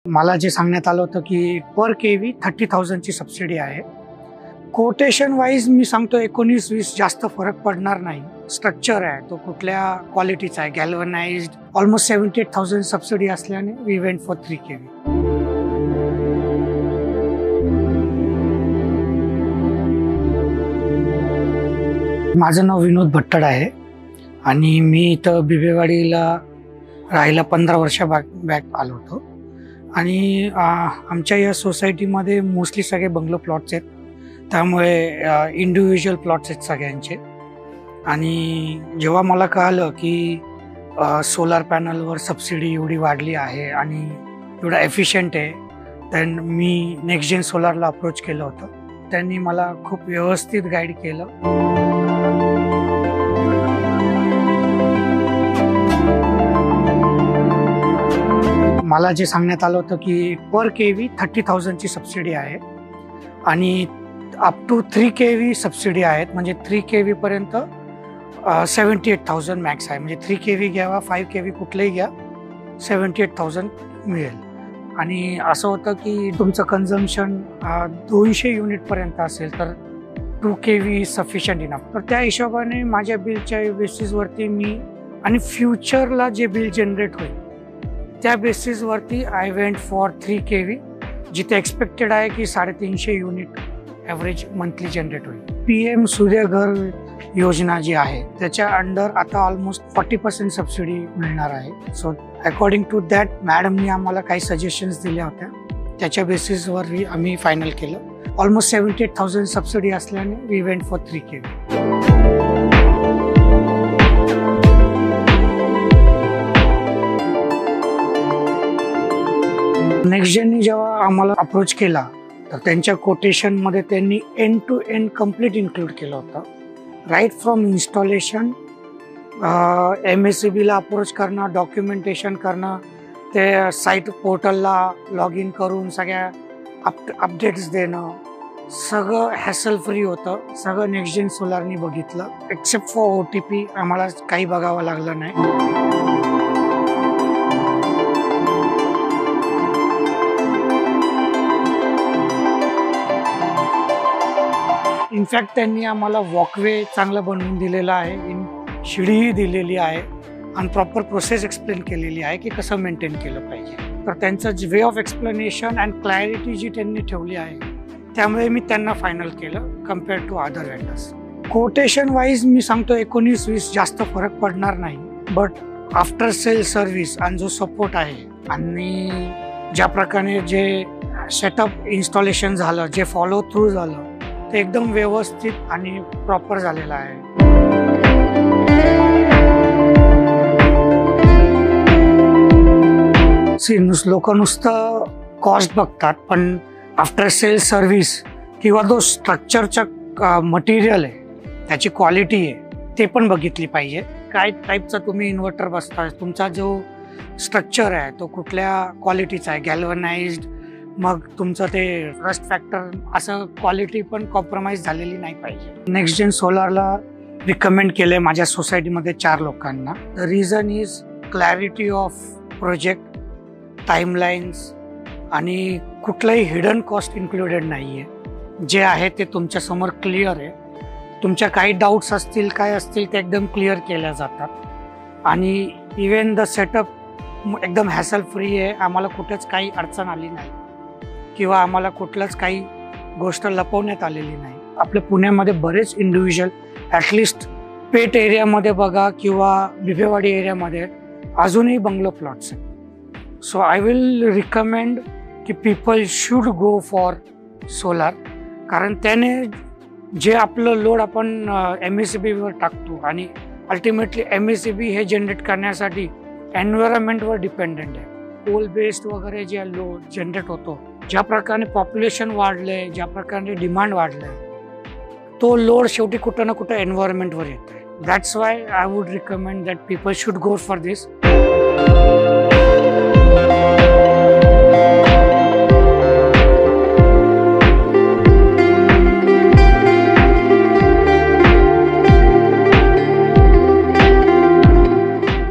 मला जे सांगण्यात आलं होतं की पर केवी 30,000 ची सबसिडी आहे. कोटेशन वाईज मी सांगतो 19-20 जास्त फरक पडणार नाही. स्ट्रक्चर आहे तो कुठल्या क्वालिटीचा आहे, गॅल्वनाइज्ड, ऑलमोस्ट 78,000 सबसिडी असल्याने वी वेंट फॉर 3 केवी. माझं नाव विनोद भट्टड आहे आणि मी इथं बिबेवाडीला राहायला 15 वर्षा बॅक आलो होतो आणि आमच्या या सोसायटीमध्ये मोस्टली सगळे बंगलो प्लॉट्स आहेत, त्यामुळे इंडिव्हिज्युअल प्लॉट्स आहेत सगळ्यांचे. आणि जेव्हा मला कळालं की सोलार पॅनलवर सबसिडी एवढी वाढली आहे आणि एवढा एफिशियंट आहे, तर मी नेक्स्ट जेन सोलारला अप्रोच केलं होतं. त्यांनी मला खूप व्यवस्थित गाईड केलं. मला जे सांगण्यात आलं होतं की पर केवी 30,000 ची सबसिडी आहे आणि अप टू 3 केवी सबसिडी आहेत. म्हणजे 3 केवी पर्यंत 78,000 मॅक्स आहे. म्हणजे 3 केवी घ्यावा, 5 केवी कुठलेही घ्या, 78,000 मिळेल. आणि असं होतं की तुमचं कन्झम्पशन 200 युनिट पर्यंत असेल तर 2 केवी सफिशियंट इनफ. तर त्या हिशोबाने माझ्या बिलच्या बेसिसवरती मी आणि फ्युचरला जे बिल जनरेट होईल त्या बेसिसवरती आय वेंट फॉर 3 केवी, जिथे एक्सपेक्टेड आहे की 350 युनिट ॲव्हरेज मंथली जनरेट होईल. PM सूर्यघर योजना जी आहे त्याच्या अंडर आता ऑलमोस्ट 40% सबसिडी मिळणार आहे. सो अकॉर्डिंग टू दॅट मॅडमनी आम्हाला काही सजेशन्स दिल्या होत्या, त्याच्या बेसिसवर आम्ही फायनल केलं. ऑलमोस्ट 78,000 सबसिडी असल्याने we went for 3 KV. Next जेननी जेव्हा आम्हाला अप्रोच केला तर त्यांच्या कोटेशनमध्ये त्यांनी end to end complete include केलं होतं. राईट फ्रॉम इन्स्टॉलेशन, MSEBला अप्रोच करणं, डॉक्युमेंटेशन करणं, ते साईट पोर्टलला लॉग इन करून सगळ्या अपडेट्स देणं, सगळं हॅसल फ्री होतं. सगळं नेक्स्ट जेन सोलारनी बघितलं. एक्सेप्ट फॉर OTP आम्हाला काही बघावं लागलं नाही. इनफॅक्ट त्यांनी आम्हाला वॉकवे चांगला बनवून दिलेला आहे, शिडीही दिलेली आहे आणि प्रॉपर प्रोसेस एक्सप्लेन केलेली आहे की कसं मेंटेन केलं पाहिजे. तर त्यांचं way of explanation and clarity जी त्यांनी ठेवली आहे त्यामुळे मी त्यांना फायनल केलं compare to other vendors. Quotation wise मी सांगतो 19-20 जास्त फरक पडणार नाही. बट आफ्टर सेल सर्व्हिस आणि जो सपोर्ट आहे आणि ज्या प्रकारे जे सेटअप इन्स्टॉलेशन झालं, जे फॉलो थ्रू झालं, ते एकदम व्यवस्थित आणि प्रॉपर झालेलं आहे. लोक नुसतं कॉस्ट बघतात, पण आफ्टर सेल सर्व्हिस किंवा जो स्ट्रक्चरचा मटेरियल आहे त्याची क्वालिटी आहे ते पण बघितली पाहिजे. काय टाईपचा तुम्ही इन्व्हर्टर बसता, तुमचा जो स्ट्रक्चर आहे तो कुठल्या क्वालिटीचा आहे, गॅल्वनाइज्ड, मग तुमचं ते रस्ट फॅक्टर, असं क्वालिटी पण कॉम्प्रोमाइज झालेली नाही पाहिजे. नेक्स्ट जेन सोलारला रिकमेंड केले माझ्या सोसायटीमध्ये 4 लोकांना. The reason is clarity of project, timelines आणि कुठलाही हिडन कॉस्ट इन्क्लुडेड नाही आहे. जे आहे ते तुमच्यासमोर क्लिअर आहे. तुमच्या काही डाऊट्स असतील, काय असतील ते एकदम क्लिअर केल्या जातात आणि इवन द सेटअप एकदम हॅसल फ्री आहे. आम्हाला कुठेच काही अडचण आली नाही किंवा आम्हाला कुठलंच काही गोष्ट लपवण्यात आलेली नाही. आपल्या पुण्यामध्ये बरेच इंडिव्हिज्युअल, ॲटलिस्ट पेठ एरियामध्ये बघा किंवा बिबेवाडी एरियामध्ये अजूनही बंगलो प्लॉट्स आहेत. सो आय विल रिकमेंड की people should go for solar, कारण त्याने जे आपलं लोड आपण MSEBवर टाकतो आणि अल्टिमेटली MSEB हे जनरेट करण्यासाठी एन्व्हायरमेंटवर डिपेंडेंट आहे. कोल बेस्ड वगैरे जे लोड जनरेट होतो, ज्या प्रकारे पॉप्युलेशन वाढलंय, ज्या प्रकारे डिमांड वाढलंय, तो लोड शेवटी कुठं ना कुठं एन्व्हायरमेंटवर येत आहे. That's why I would recommend that people should go for this.